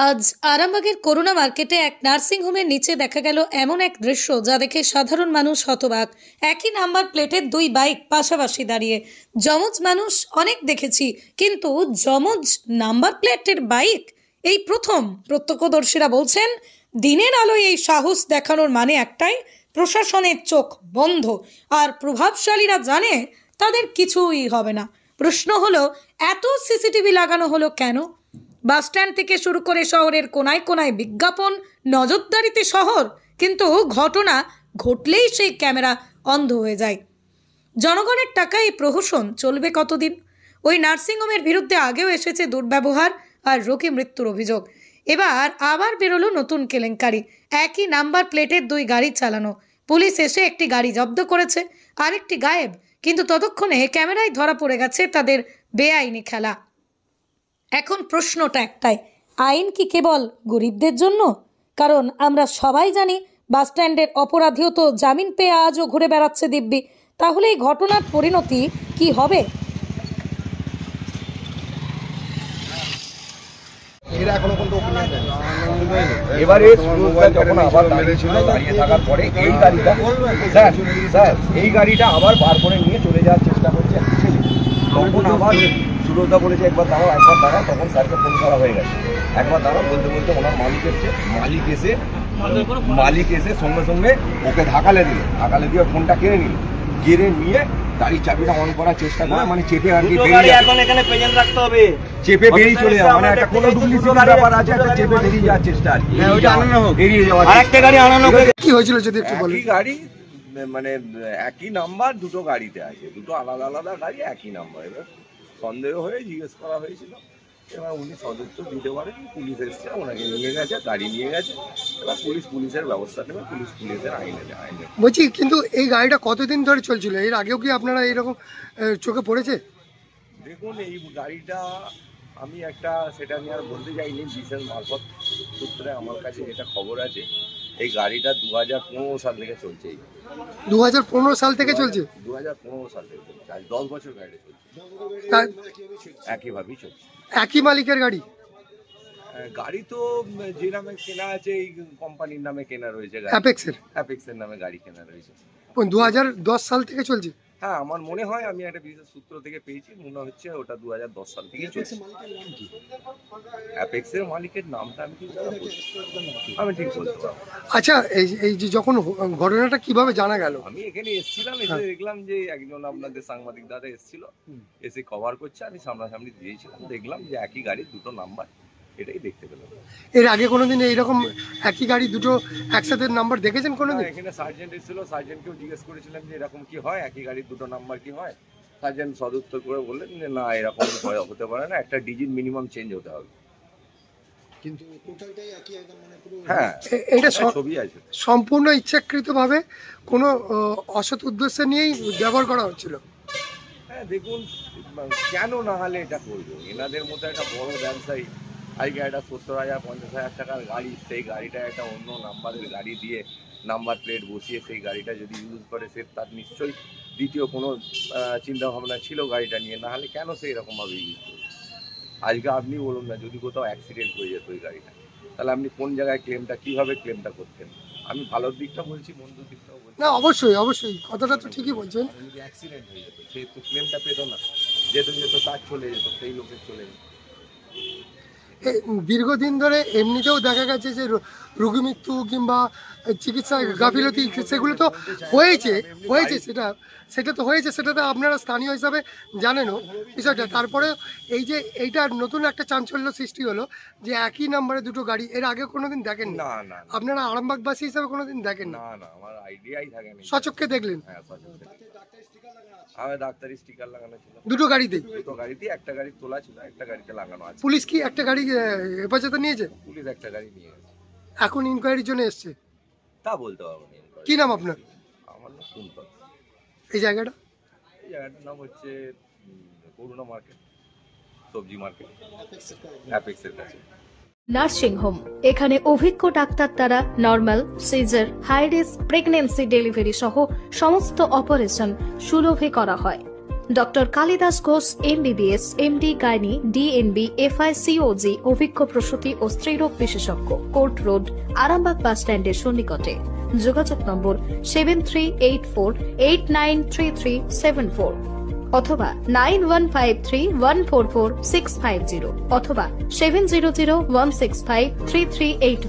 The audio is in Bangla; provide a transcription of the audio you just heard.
আজ আরামবাগের করুণা মার্কেটে এক নার্সিং হোমের নিচে দেখা গেল এমন এক দৃশ্য যা দেখে সাধারণ মানুষ হতবাক। একই নাম্বার প্লেটের দুই বাইক পাশাপাশি দাঁড়িয়ে। যমজ মানুষ অনেক দেখেছি, কিন্তু যমজ নাম্বার প্লেটের বাইক এই প্রথম। প্রত্যক্ষদর্শীরা বলছেন, দিনের আলোয় এই সাহস দেখানোর মানে একটাই, প্রশাসনের চোখ বন্ধ আর প্রভাবশালীরা জানে তাদের কিছুই হবে না। প্রশ্ন হলো, এত সিসিটিভি লাগানো হলো কেন? বাসস্ট্যান্ড থেকে শুরু করে শহরের কোনায় কোনায় বিজ্ঞাপন, নজরদারিতে শহর, কিন্তু ঘটনা ঘটলেই সেই ক্যামেরা অন্ধ হয়ে যায়। জনগণের টাকায় এই প্রহসন চলবে কতদিন? ওই নার্সিংহোমের বিরুদ্ধে আগেও এসেছে দুর্ব্যবহার আর রোগী মৃত্যুর অভিযোগ। এবার আবার বেরোলো নতুন কেলেঙ্কারি। একই নাম্বার প্লেটের দুই গাড়ি চালানো। পুলিশ এসে একটি গাড়ি জব্দ করেছে, আরেকটি গায়েব। কিন্তু ততক্ষণে ক্যামেরায় ধরা পড়ে গেছে তাদের বেআইনি খেলা। এখন প্রশ্নটা একটাই, আইন কি কেবল গরিবদের জন্য? কারণ আমরা সবাই জানি বাসস্ট্যান্ডের অপরাধীও তো জামিন পেয়ে আজও ঘুরে বেড়াচ্ছে দিব্যি। তাহলে এই ঘটনার পরিণতি কি হবে? এবারে যখন আবার দাঁড়িয়ে ছিল, দাঁড়িয়ে থাকার পরে এই গাড়িটা এই গাড়িটা আবার বার করে নিয়ে চলে যাওয়ার চেষ্টা করছে। তখন আবার সুরজদা বলেছে একবার দাঁড়াও, তখন স্যারকে ফোন করা হয়ে গেছে। একবার দাঁড়াও বলতে বলতে ওনার মালিক এসে সঙ্গে সঙ্গে ওকে ধাকালে দিয়ে ফোনটা কেড়ে নিয়ে গাড়ির চাবিটা অন করার চেষ্টা করে, মানে চেপে আর কি চেপে বেরিয়ে চলে যাওয়া, মানে একটা কোনো দুর্নীতির ব্যাপার আছে, একটা চেপে বেরিয়ে যাওয়ার চেষ্টা আর কি, বেরিয়ে যাওয়া। আরেকটা গাড়ি আনানো কি হয়েছিল যদি একটু বলেন? গাড়ি মানে একই নাম্বার, দুটো গাড়িতে আছে, দুটো আলাদা আলাদা গাড়ি, একই নাম্বার। এবার সন্দেহ হয়ে জিজ্ঞেস করা হয়েছিল, এবার উনি সদুত্তর দিতে পারেন। পুলিশ এসছে, ওনাকে নিয়ে গেছে, গাড়ি নিয়ে গেছে। এবার পুলিশের ব্যবস্থা নেবে, পুলিশের আইনে। বলছি, কিন্তু এই গাড়িটা কতদিন ধরে চলছিল? এর আগেও কি আপনারা এইরকম চোখে পড়েছে? দেখুন, এই গাড়িটা আমি সেটা নিয়ে আর বলতে চাইনি। বিশেষ মারফত সূত্রে আমার কাছে যেটা খবর আছে, এই গাড়িটা 2015 সাল থেকে চলছে। 2015 সাল থেকে চলছে? 2015 সাল থেকে চলছে, আজ 10 বছর গাড়িটা চলছে। একইভাবেই চলছে। একই মালিকের গাড়ি? গাড়ি তো যে নামে কেনা আছে, এই কোম্পানির নামে কেনা রয়েছে, অ্যাপেক্সের নামে গাড়ি কেনা রয়েছে। 2010 সাল থেকে চলছে? হ্যাঁ, আমার মনে হয়, আমি একটা বিশেষ সূত্র থেকে পেয়েছি, মনে হচ্ছে ওটা 2010 সাল থেকে চলছে। অ্যাপেক্সের মালিকের নামটা আমি ঠিক বলতে পারবো। আচ্ছা, এই যে যখন ঘটনাটা কিভাবে জানা গেল? আমি এখানে এসেছিলাম, এসে দেখলাম যে একজন আপনাদের সাংবাদিক দাদা এসেছিল, এসে কভার করছে। আমি সামনাসামনি দিয়েছিলাম, দেখলাম যে একই গাড়ির দুটো নাম্বার, এটাই দেখতে পেলাম। এর আগে কোনোদিন এইরকম একই গাড়ি দুটো একসাথে নাম্বার দেখেছেন কোনোদিন? এখানে সার্জেন্ট এসেছিল, সার্জেন্টকেও জিজ্ঞেস করেছিলাম যে এরকম কি হয়, একই গাড়ির দুটো নাম্বার কি হয়? সার্জেন্ট সদুত্তর করে বললেন যে না, এরকম হতে পারে না, একটা ডিজিট মিনিমাম চেঞ্জ হতে হবে। কিন্তু টোটালটাই একই, একদম মানে পুরো। হ্যাঁ, এটা ছবি আছে। সম্পূর্ণ ইচ্ছাকৃতভাবে কোনো অসৎ উদ্দেশ্য নিয়েই ব্যবহার করা হচ্ছিল? হ্যাঁ, দেখুন, কেন না হলে এটা করবো? এনাদের মতো একটা বড় ব্যবসায়ী, আজকে একটা 70,000 50,000 টাকার গাড়ি, সেই গাড়িটা একটা অন্য নাম্বারের গাড়ি দিয়ে নাম্বার প্লেট বসিয়ে সেই গাড়িটা যদি ইউজ করে, সে তার নিশ্চয়ই দ্বিতীয় কোনো চিন্তা ভাবনা ছিল গাড়িটা নিয়ে, না হলে কেন সে এরকমভাবে ইউজ করবে? আজকে আপনি বলুন না, যদি কোথাও অ্যাক্সিডেন্ট হয়ে যেত ওই গাড়িটা, তাহলে আপনি কোন জায়গায় কিভাবে ক্লেমটা করতেন? আমি ভালোর দিকটা বলছি, মন্দর দিকটাও বলছি। না, অবশ্যই কথাটা তো ঠিকই বলছেন। যদি অ্যাক্সিডেন্ট হয়ে যেত, সে তো ক্লেমটা পেত না, যেত তার চলে যেত, সেই লোকের চলে যেত। দীর্ঘদিন ধরে এমনিতেও দেখা গেছে যে রোগী মৃত্যু কিংবা চিকিৎসা গাফিলতি, সেগুলো তো হয়েছে, সেটা তো হয়েছে, সেটা তো আপনারা স্থানীয় হিসাবে জানেনও বিষয়টা। তারপরে এই যে এইটার নতুন একটা চাঞ্চল্য সৃষ্টি হলো যে একই নাম্বারে দুটো গাড়ি, এর আগে কোনোদিন দেখেন না? আপনারা আরামবাগবাসী হিসাবে কোনোদিন দেখেন না? আমার আইডিয়াই থাকে না। সচক্ষে দেখলেন? হ্যাঁ, আমার ডাক্তারি স্টিকার লাগানো ছিল দুটো গাড়িতে? একটা গাড়ি তোলা ছিল, একটা গাড়িতে লাগানো আছে। পুলিশ কি একটা গাড়ি হেফাজতে নিয়েছে? পুলিশ একটা গাড়ি নিয়ে গেছে, এখন ইনকোয়ারির জন্য এসছে। তা বলতে পারবো না। কি নাম আপনার? আমার নাম কুন্তল। এই জায়গাটার নাম হচ্ছে করুণা মার্কেট, সবজি মার্কেট, অ্যাপেক্সের কাছে। নার্সিং হোম, এখানে অভিজ্ঞ ডাক্তার দ্বারা নর্মাল, সিজার, হাই রিস্ক প্রেগন্যান্সি, ডেলিভারি সহ সমস্ত অপারেশন সুলভে করা হয়। Doctor Kalidas Ghosh MBBS, MD gynae, DNB, FICOG অভিজ্ঞ প্রসূতি ও স্ত্রীরোগ বিশেষজ্ঞ, কোর্ট রোড, আরামবাগ বাস স্ট্যান্ডের সন্নিকটে। যোগাযোগ নম্বর 7384893374 অথবা 9153144650 অথবা 7001653381।